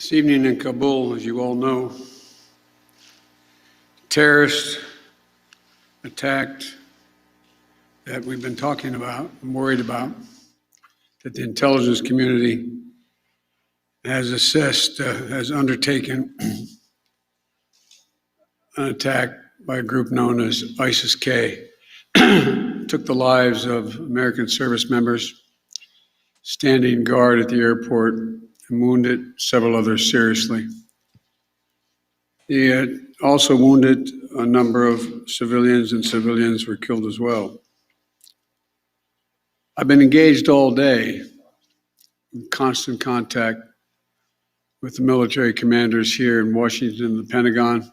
This evening in Kabul, as you all know, terrorists attacked that we've been talking about and worried about, that the intelligence community has assessed, has undertaken an attack by a group known as ISIS-K. Took the lives of American service members standing guard at the airport and wounded several others seriously. He had also wounded a number of civilians, and civilians were killed as well. I've been engaged all day in constant contact with the military commanders here in Washington and the Pentagon,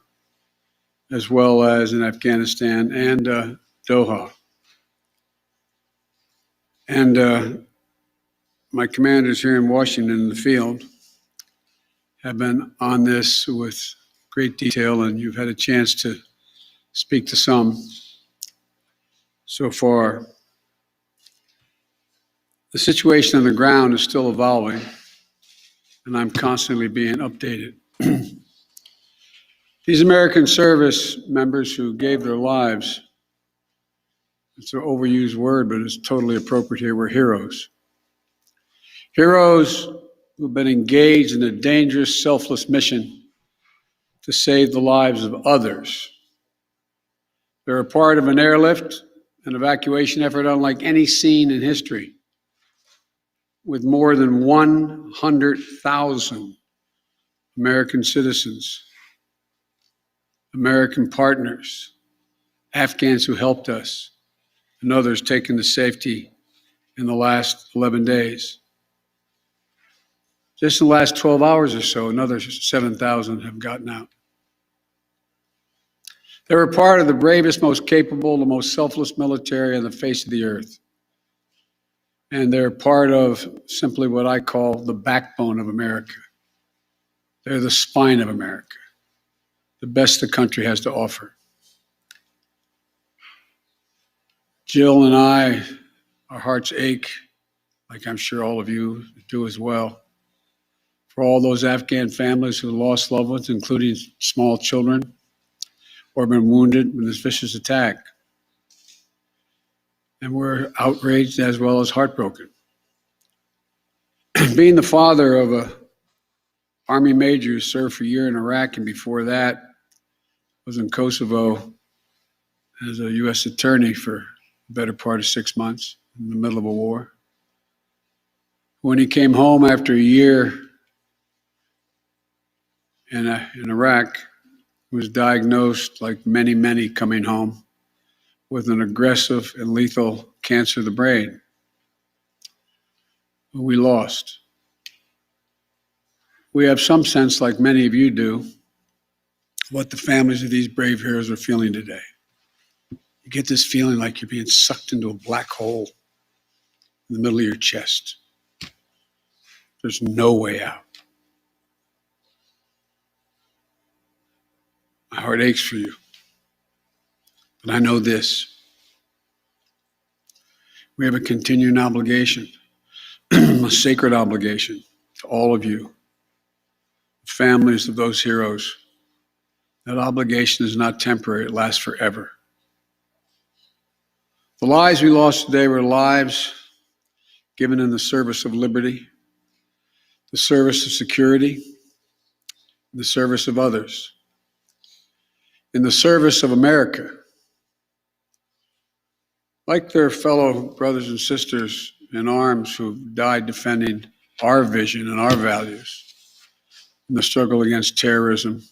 as well as in Afghanistan and Doha. And my commanders here in Washington in the field have been on this with great detail, and you've had a chance to speak to some so far. The situation on the ground is still evolving, and I'm constantly being updated. These American service members who gave their lives, it's an overused word, but it's totally appropriate here, were heroes. Heroes who've been engaged in a dangerous, selfless mission to save the lives of others. They're a part of an airlift, an evacuation effort unlike any seen in history, with more than 100,000 American citizens, American partners, Afghans who helped us, and others taken to safety in the last 11 days. Just in the last 12 hours or so, another 7,000 have gotten out. They were part of the bravest, most capable, the most selfless military on the face of the earth. And they're part of simply what I call the backbone of America. They're the spine of America, the best the country has to offer. Jill and I, our hearts ache, like I'm sure all of you do as well, for all those Afghan families who lost loved ones, including small children, or been wounded in this vicious attack. And we're outraged as well as heartbroken. Being the father of an Army major who served for a year in Iraq, and before that was in Kosovo as a U.S. attorney for the better part of 6 months in the middle of a war. When he came home after a year in Iraq, he was diagnosed, like many, many coming home, with an aggressive and lethal cancer of the brain. We lost. We have some sense, like many of you do, what the families of these brave heroes are feeling today. You get this feeling like you're being sucked into a black hole in the middle of your chest. There's no way out. My heart aches for you. But I know this. We have a continuing obligation, a sacred obligation to all of you, families of those heroes. That obligation is not temporary, it lasts forever. The lives we lost today were lives given in the service of liberty, the service of security, the service of others, in the service of America. Like their fellow brothers and sisters in arms who died defending our vision and our values in the struggle against terrorism.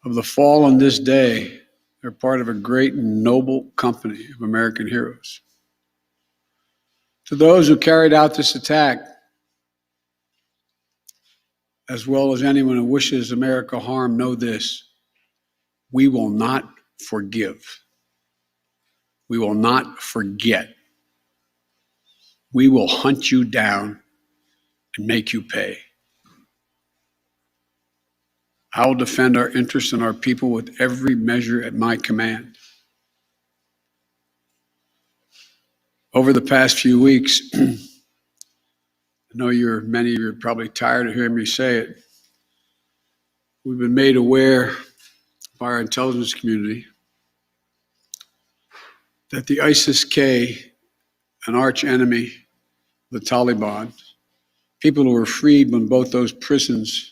Of the fallen this day, they're part of a great and noble company of American heroes. To those who carried out this attack, as well as anyone who wishes America harm, know this: we will not forgive. We will not forget. We will hunt you down and make you pay. I will defend our interests and our people with every measure at my command. Over the past few weeks, I know many of you are probably tired of hearing me say it. We've been made aware by our intelligence community that the ISIS-K, an arch enemy, the Taliban, people who were freed when both those prisons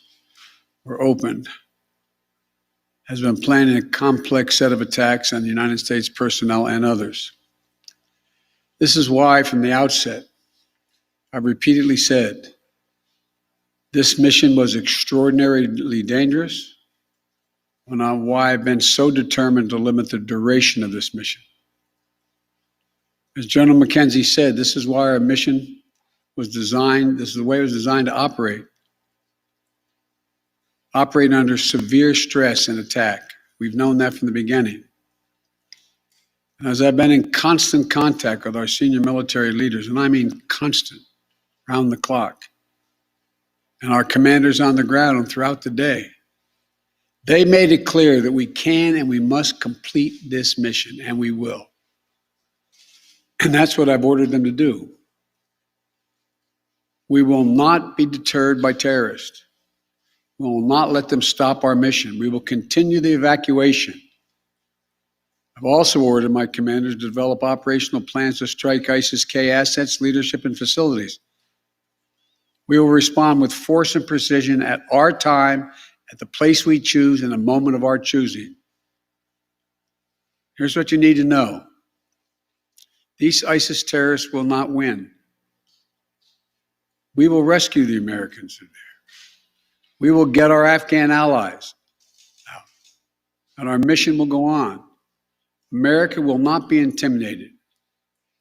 were opened, has been planning a complex set of attacks on the United States personnel and others. This is why, from the outset, I've repeatedly said this mission was extraordinarily dangerous, and on why I've been so determined to limit the duration of this mission. As General McKenzie said, this is why our mission was designed, this is the way it was designed to operate under severe stress and attack. We've known that from the beginning. And as I've been in constant contact with our senior military leaders, and I mean constant, round the clock, and our commanders on the ground and throughout the day, they made it clear that we can and we must complete this mission, and we will. And that's what I've ordered them to do. We will not be deterred by terrorists. We will not let them stop our mission. We will continue the evacuation. I've also ordered my commanders to develop operational plans to strike ISIS-K assets, leadership, and facilities. We will respond with force and precision at our time, at the place we choose, in the moment of our choosing. Here's what you need to know. These ISIS terrorists will not win. We will rescue the Americans in there. We will get our Afghan allies out, and our mission will go on. America will not be intimidated,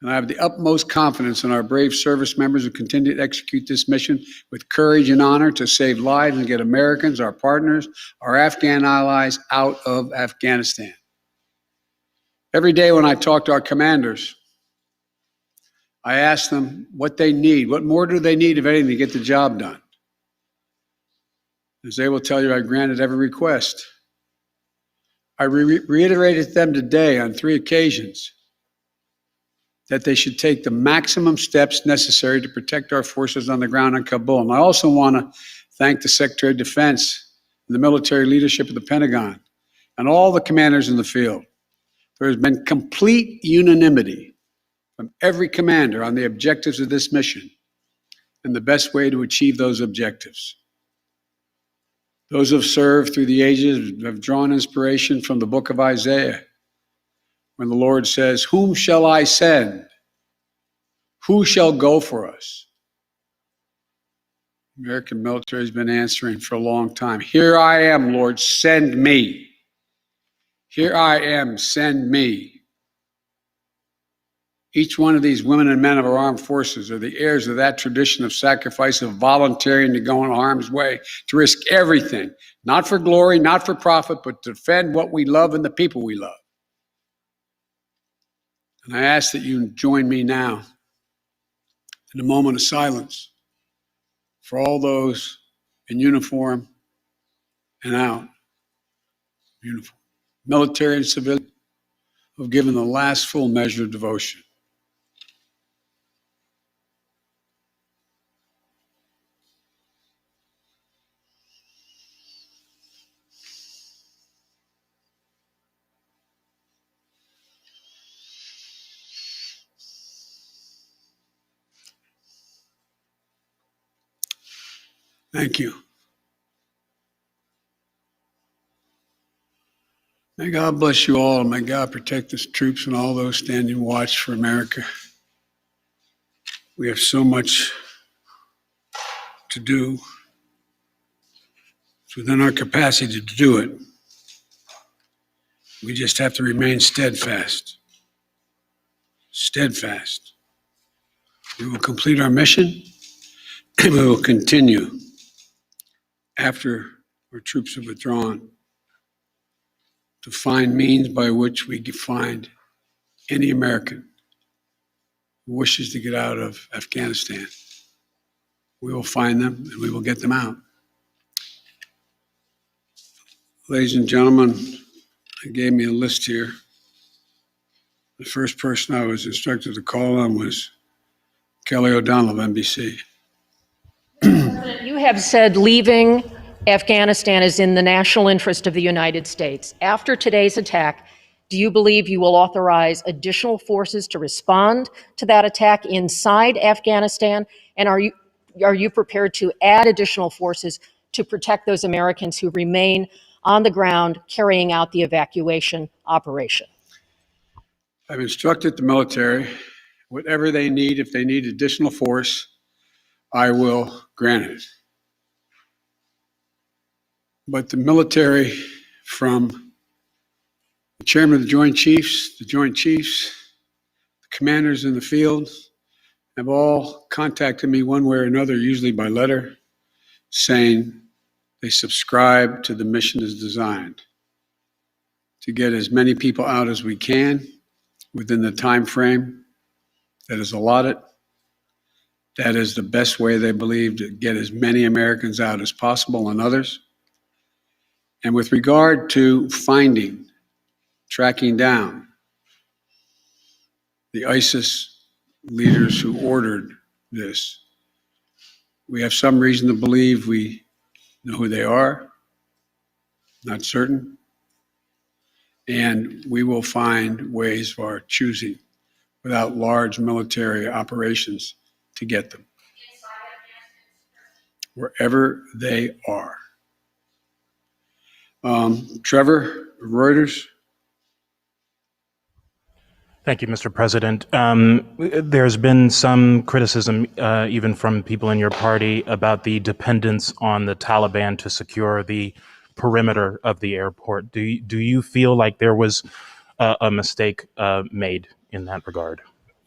and I have the utmost confidence in our brave service members who continue to execute this mission with courage and honor to save lives and get Americans, our partners, our Afghan allies out of Afghanistan. Every day when I talk to our commanders, I ask them what they need. What more do they need, if anything, to get the job done? As they will tell you, I granted every request. I reiterated to them today on 3 occasions that they should take the maximum steps necessary to protect our forces on the ground in Kabul. And I also want to thank the Secretary of Defense and the military leadership of the Pentagon and all the commanders in the field. There has been complete unanimity from every commander on the objectives of this mission and the best way to achieve those objectives. Those who have served through the ages have drawn inspiration from the book of Isaiah, when the Lord says, "Whom shall I send? Who shall go for us?" The American military has been answering for a long time. "Here I am, Lord, send me. Here I am, send me." Each one of these women and men of our armed forces are the heirs of that tradition of sacrifice, of volunteering to go in harm's way, to risk everything, not for glory, not for profit, but to defend what we love and the people we love. And I ask that you join me now in a moment of silence for all those in uniform and out, uniform, military and civilian, who have given the last full measure of devotion. Thank you. May God bless you all, and may God protect the troops and all those standing watch for America. We have so much to do. It's within our capacity to do it. We just have to remain steadfast. Steadfast. We will complete our mission, and we will continue after our troops have withdrawn to find means by which we can find any American who wishes to get out of Afghanistan. We will find them and we will get them out. Ladies and gentlemen, they gave me a list here. The first person I was instructed to call on was Kelly O'Donnell of NBC. You have said leaving Afghanistan is in the national interest of the United States. After today's attack, do you believe you will authorize additional forces to respond to that attack inside Afghanistan? And are you prepared to add additional forces to protect those Americans who remain on the ground carrying out the evacuation operation? I've instructed the military, whatever they need, if they need additional force, I will grant it. But the military, from the chairman of the Joint Chiefs, the commanders in the field, have all contacted me one way or another, usually by letter, saying they subscribe to the mission as designed to get as many people out as we can within the time frame that is allotted. That is the best way they believe to get as many Americans out as possible and others. And with regard to finding, tracking down the ISIS leaders who ordered this, we have some reason to believe we know who they are, not certain. And we will find ways for our choosing without large military operations to get them wherever they are. Trevor, Reuters. Thank you, Mr. President. There's been some criticism, even from people in your party, about the dependence on the Taliban to secure the perimeter of the airport. Do you feel like there was a mistake made in that regard?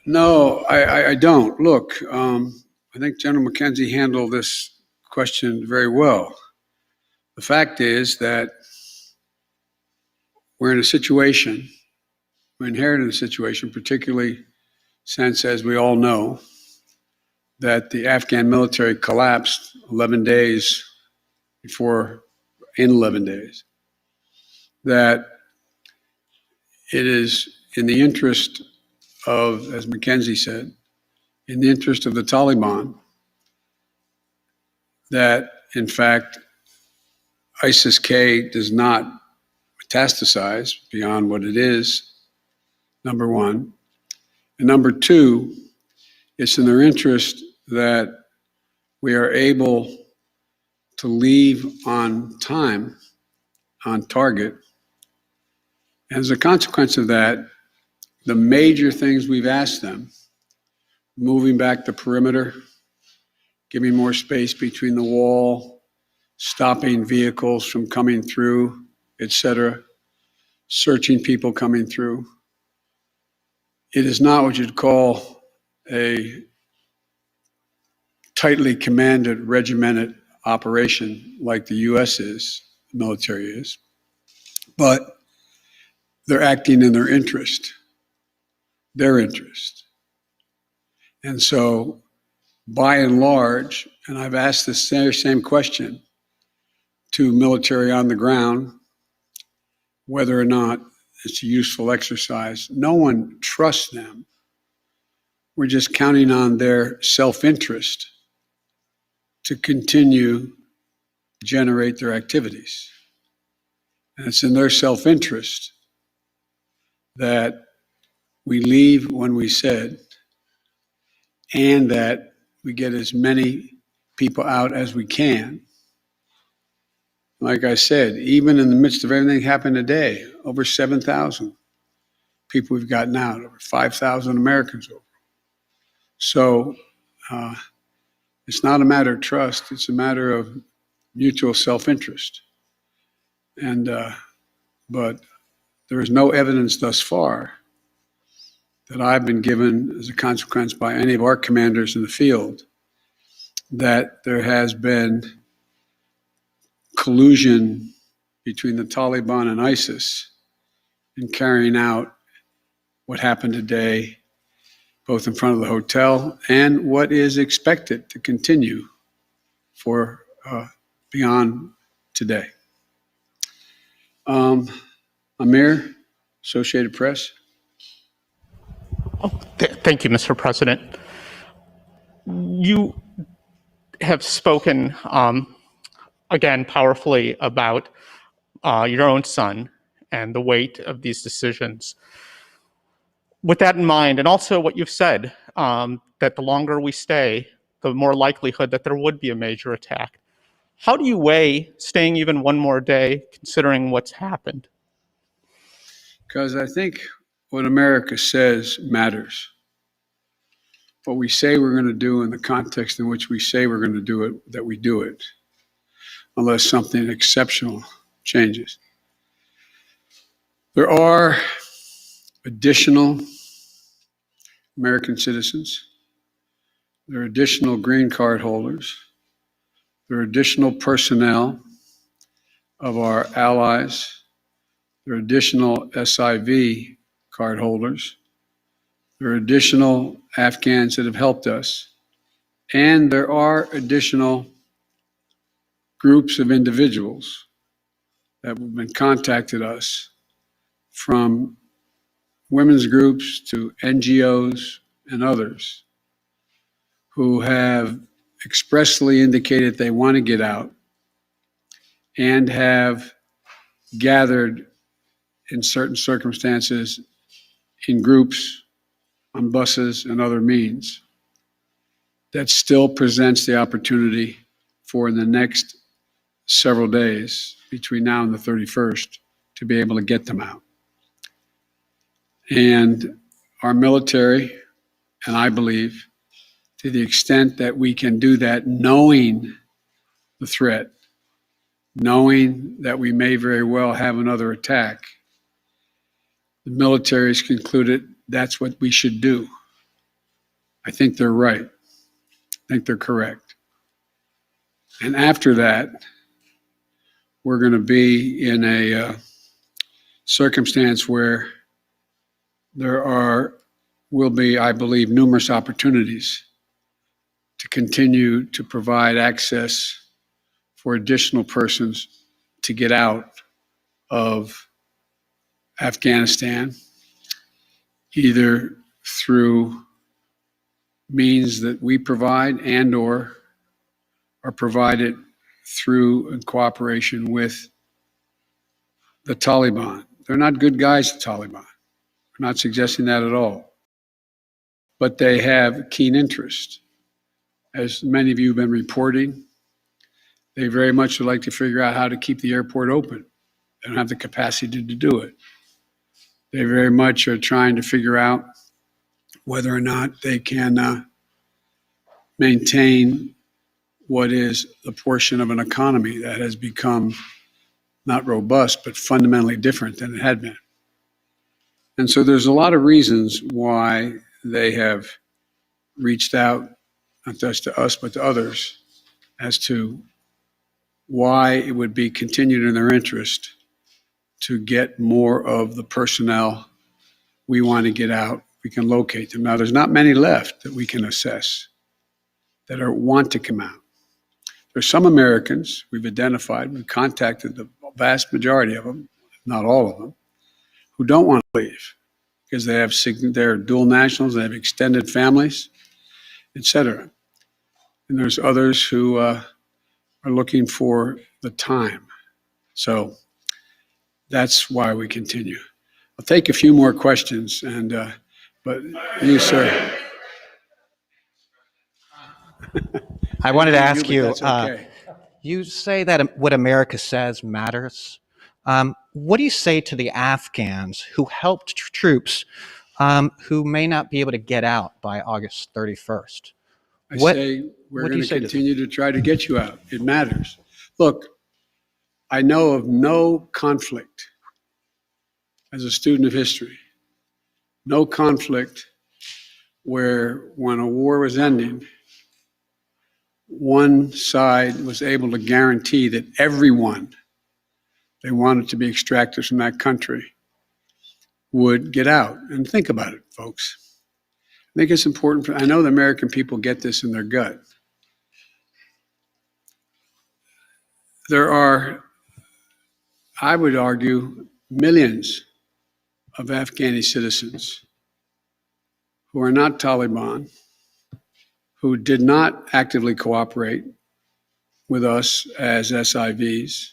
No, I don't. Look, I think General McKenzie handled this question very well. The fact is that we're in a situation, we inherited a situation, particularly since, as we all know, that the Afghan military collapsed 11 days before, in 11 days, that it is in the interest of, as McKenzie said, in the interest of the Taliban, that in fact ISIS-K does not metastasize beyond what it is, number one. And number two, it's in their interest that we are able to leave on time, on target. And as a consequence of that, the major things we've asked them, moving back the perimeter, giving more space between the wall, stopping vehicles from coming through, etc., searching people coming through. It is not what you'd call a tightly commanded, regimented operation like the U.S. is, the military is, but they're acting in their interest. And so, by and large, and I've asked this same question to military on the ground, whether or not it's a useful exercise. No one trusts them. We're just counting on their self-interest to continue to generate their activities. And it's in their self-interest that we leave when we said, and that we get as many people out as we can. Like I said, even in the midst of everything that happened today, over 7,000 people we've gotten out, over 5,000 Americans over. So it's not a matter of trust, it's a matter of mutual self-interest. And but there is no evidence thus far that I've been given as a consequence by any of our commanders in the field that there has been collusion between the Taliban and ISIS in carrying out what happened today, both in front of the hotel and what is expected to continue for beyond today. Amir, Associated Press. Thank you, Mr. President. have spoken again powerfully about your own son and the weight of these decisions. With that in mind, and also what you've said, that the longer we stay, the more likelihood that there would be a major attack. How do you weigh staying even one more day, considering what's happened? Because I think what America says matters. What we say we're going to do in the context in which we say we're going to do it, that we do it, unless something exceptional changes. There are additional American citizens. There are additional green card holders. There are additional personnel of our allies. There are additional SIV card holders. There are additional Afghans that have helped us. And there are additional groups of individuals that have been contacted us, from women's groups to NGOs and others, who have expressly indicated they want to get out and have gathered in certain circumstances in groups, on buses and other means. That still presents the opportunity for in the next several days between now and the 31st to be able to get them out. And our military, and I believe, to the extent that we can do that, knowing the threat, knowing that we may very well have another attack, the military has concluded that's what we should do. I think they're right. I think they're correct. And after that, we're going to be in a circumstance where will be, I believe, numerous opportunities to continue to provide access for additional persons to get out of Afghanistan, either through means that we provide and or are provided through in cooperation with the Taliban. They're not good guys, the Taliban. I'm not suggesting that at all. But they have keen interest. As many of you have been reporting, they very much would like to figure out how to keep the airport open. They don't have the capacity to do it. They very much are trying to figure out whether or not they can maintain what is the portion of an economy that has become not robust, but fundamentally different than it had been. And so there's a lot of reasons why they have reached out, not just to us, but to others, as to why it would be continued in their interest to get more of the personnel we want to get out. We can locate them. Now, there's not many left that we can assess that want to come out. There's some Americans we've identified, we've contacted the vast majority of them, not all of them, who don't want to leave because they're dual nationals, they have extended families, etc. And there's others who are looking for the time. So that's why we continue. I'll take a few more questions, but you, sir. I wanted to ask you, That's okay. you say that what America says matters. What do you say to the Afghans who helped troops who may not be able to get out by August 31st? I say we're going to continue to try to get you out. It matters. Look, I know of no conflict, as a student of history, no conflict where when a war was ending, one side was able to guarantee that everyone they wanted to be extracted from that country would get out. And think about it, folks. I think it's important. I know the American people get this in their gut. There are, I would argue, millions of Afghani citizens who are not Taliban, who did not actively cooperate with us as SIVs,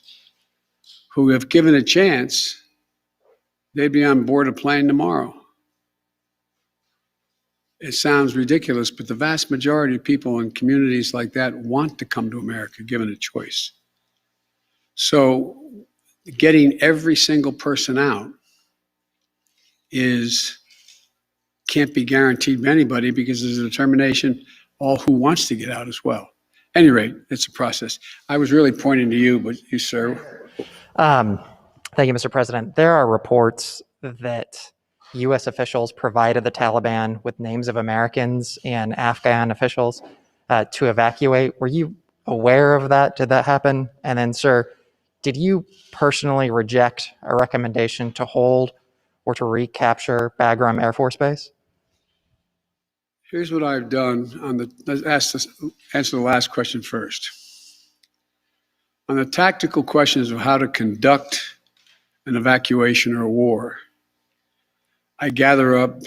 who, if given a chance, they'd be on board a plane tomorrow. It sounds ridiculous, but the vast majority of people in communities like that want to come to America given a choice. So getting every single person out can't be guaranteed by anybody because there's a determination all who wants to get out as well. At any rate, it's a process. I was really pointing to you, but you, sir. Thank you, Mr. President. There are reports that U.S. officials provided the Taliban with names of Americans and Afghan officials to evacuate. Were you aware of that? Did that happen? And then, sir, did you personally reject a recommendation to hold or to recapture Bagram Air Force Base? Here's what I've done let's answer the last question first. On the tactical questions of how to conduct an evacuation or a war, I gather up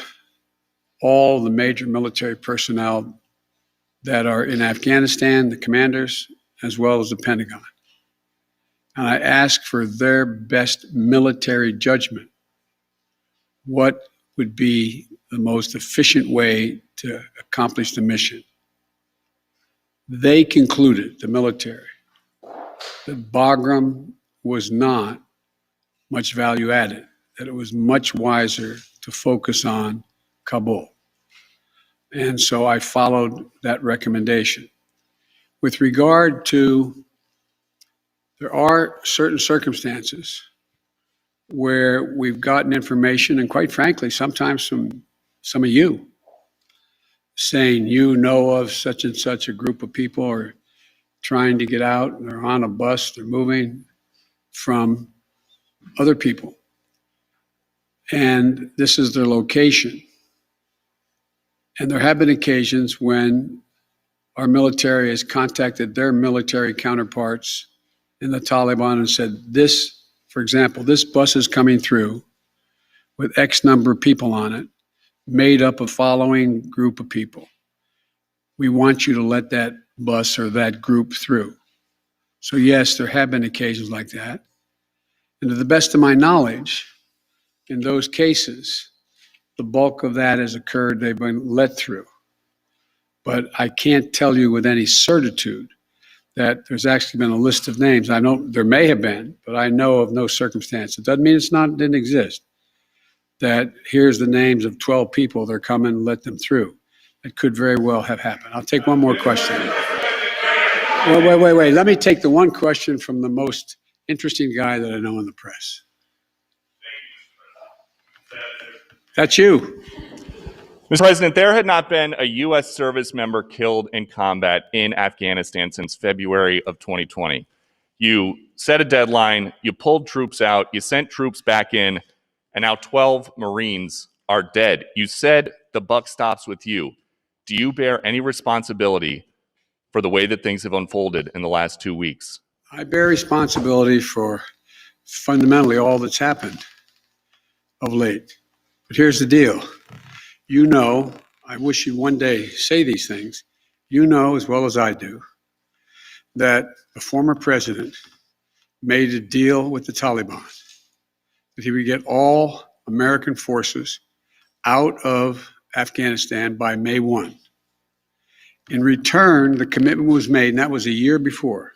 all the major military personnel that are in Afghanistan, the commanders, as well as the Pentagon. And I ask for their best military judgment. What would be the most efficient way to accomplish the mission? They concluded, the military, that Bagram was not much value added, that it was much wiser to focus on Kabul. And so I followed that recommendation. With regard to, there are certain circumstances where we've gotten information, and quite frankly, sometimes from some of you, saying you know of such and such a group of people are trying to get out, and they're on a bus, they're moving from other people. And this is their location. And there have been occasions when our military has contacted their military counterparts in the Taliban and said, this, for example, this bus is coming through with X number of people on it, made up of following group of people. We want you to let that bus or that group through. So yes, there have been occasions like that. And to the best of my knowledge, in those cases, the bulk of that has occurred, they've been let through. But I can't tell you with any certitude that there's actually been a list of names. I know there may have been, but I know of no circumstance. It doesn't mean it didn't exist. That here's the names of 12 people, they're coming, let them through. It could very well have happened. I'll take one more question. Wait. Let me take the one question from the most interesting guy that I know in the press. That's you. Mr. President, there had not been a U.S. service member killed in combat in Afghanistan since February of 2020. You set a deadline, you pulled troops out, you sent troops back in, and now 12 Marines are dead. You said the buck stops with you. Do you bear any responsibility for the way that things have unfolded in the last 2 weeks? I bear responsibility for fundamentally all that's happened of late. But here's the deal. You know, I wish you'd one day say these things. You know as well as I do that the former president made a deal with the Taliban that he would get all American forces out of Afghanistan by May 1. In return, the commitment was made, and that was a year before.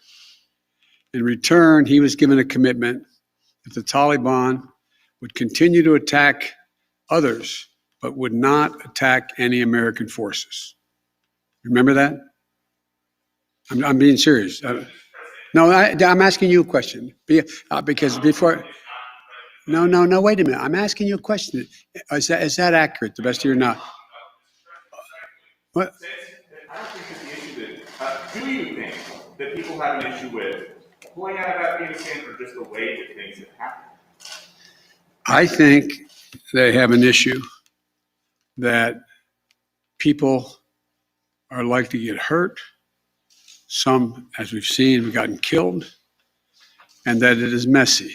In return, he was given a commitment that the Taliban would continue to attack others, but would not attack any American forces. Remember that? I'm being serious. No, I'm asking you a question. Because before... No, wait a minute. I'm asking you a question. Is that accurate, the best of your knowledge? What? I don't think the issue that, do you think that people have an issue with pulling out of Afghanistan or just the way that things have happened? I think they have an issue that people are likely to get hurt. Some, as we've seen, have gotten killed, and that it is messy.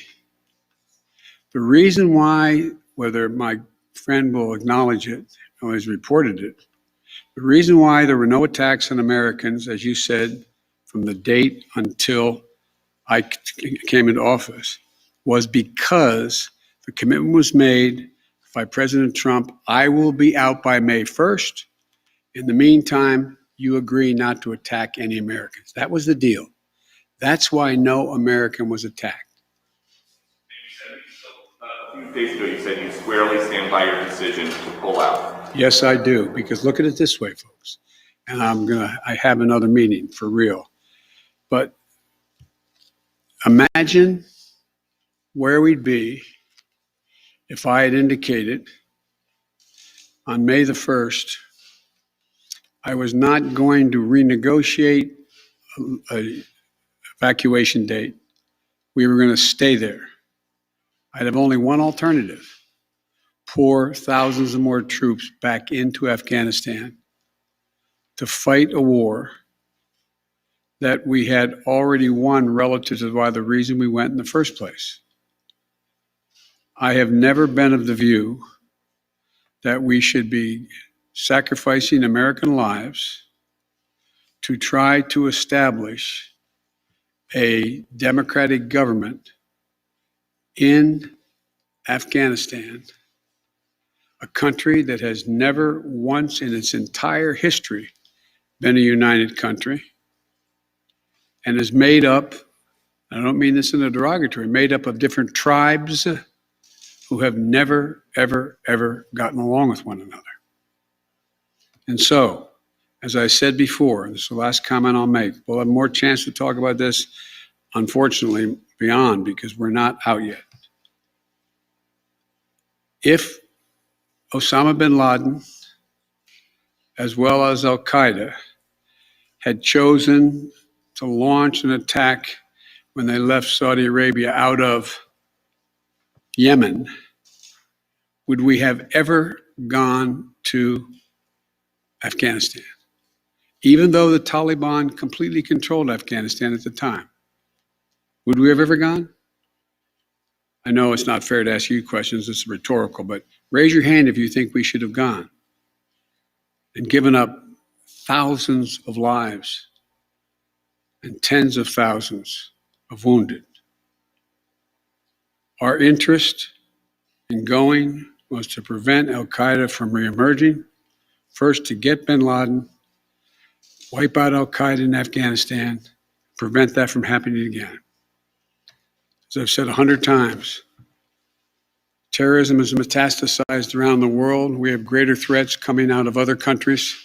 The reason why, whether my friend will acknowledge it or has reported it, The reason why there were no attacks on Americans, as you said, from the date until I came into office, was because the commitment was made by President Trump, I will be out by May 1st. In the meantime, you agree not to attack any Americans. That was the deal. That's why no American was attacked. A few days ago, you said you squarely stand by your decision to pull out. Yes, I do, because look at it this way, folks. And I have another meeting for real. But imagine where we'd be if I had indicated on May the 1st, I was not going to renegotiate a evacuation date. We were going to stay there. I'd have only one alternative: pour thousands of more troops back into Afghanistan to fight a war that we had already won relative to why the reason we went in the first place. I have never been of the view that we should be sacrificing American lives to try to establish a democratic government in Afghanistan, a country that has never once in its entire history been a united country and is made up, I don't mean this in a derogatory, made up of different tribes who have never, ever, ever gotten along with one another. And so, as I said before, and this is the last comment I'll make, we'll have more chance to talk about this, unfortunately, beyond, because we're not out yet. If Osama bin Laden, as well as Al Qaeda, had chosen to launch an attack when they left Saudi Arabia out of Yemen, would we have ever gone to Afghanistan? Even though the Taliban completely controlled Afghanistan at the time, would we have ever gone? I know it's not fair to ask you questions, it's rhetorical, but raise your hand if you think we should have gone and given up thousands of lives and tens of thousands of wounded. Our interest in going was to prevent Al Qaeda from reemerging, first to get bin Laden, wipe out Al Qaeda in Afghanistan, prevent that from happening again. As I've said 100 times, terrorism is metastasized around the world. We have greater threats coming out of other countries,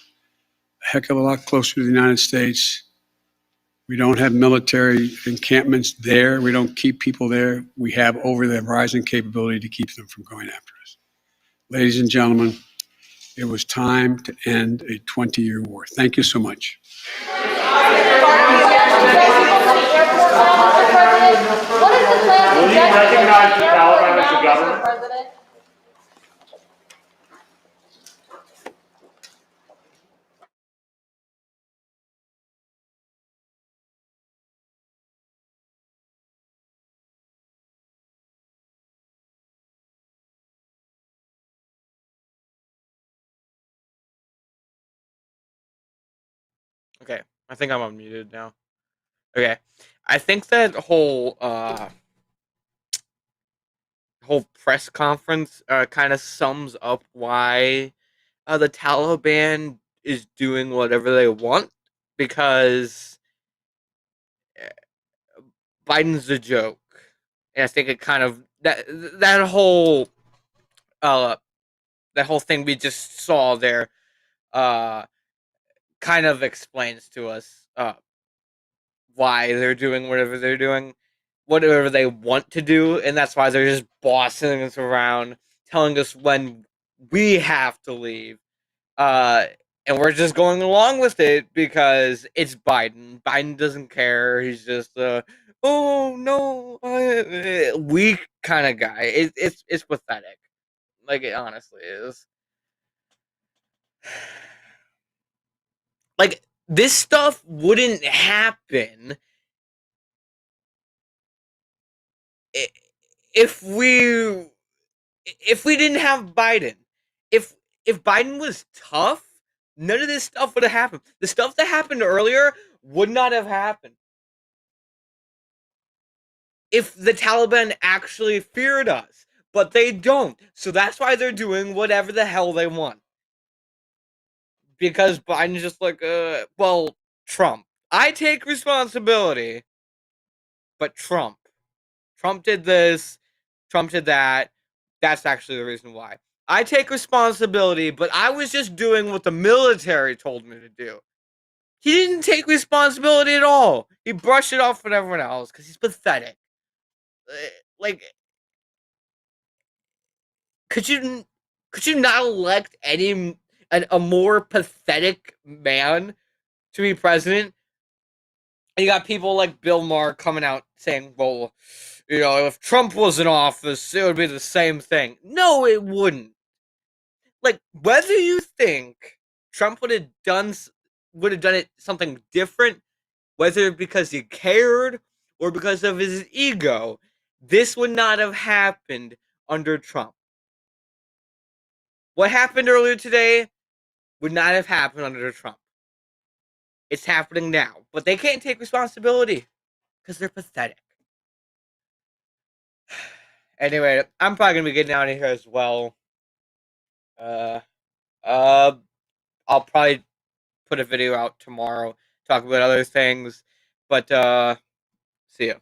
a heck of a lot closer to the United States. We don't have military encampments there. We don't keep people there. We have over the horizon capability to keep them from going after us. Ladies and gentlemen, it was time to end a 20-year war. Thank you so much. What is the plan to Will you recognize the Taliban as the government? President? Okay, I think I'm unmuted now. Okay, I think that whole press conference kind of sums up why the Taliban is doing whatever they want, because Biden's a joke, and I think it kind of that whole thing we just saw there kind of explains to us why they're doing whatever they're doing, whatever they want to do, and that's why they're just bossing us around, telling us when we have to leave. Uh, and we're just going along with it because it's Biden. Biden doesn't care. He's just oh no, weak kind of guy. It's pathetic. Like, it honestly is. Like, this stuff wouldn't happen if we didn't have Biden. If Biden was tough, none of this stuff would have happened. The stuff that happened earlier would not have happened if the Taliban actually feared us. But they don't. So that's why they're doing whatever the hell they want. Because Biden's just like, well, Trump. I take responsibility. But Trump did this. Trump did that. That's actually the reason why. I take responsibility, but I was just doing what the military told me to do. He didn't take responsibility at all. He brushed it off on everyone else because he's pathetic. Like, could you not elect a more pathetic man to be president? And you got people like Bill Maher coming out saying, well, if Trump was in office, it would be the same thing. No, it wouldn't. Like, whether you think Trump would have done it something different, whether because he cared or because of his ego, this would not have happened under Trump. What happened earlier today would not have happened under Trump. It's happening now, but they can't take responsibility because they're pathetic. Anyway, I'm probably gonna be getting out of here as well. I'll probably put a video out tomorrow, talk about other things, but see ya.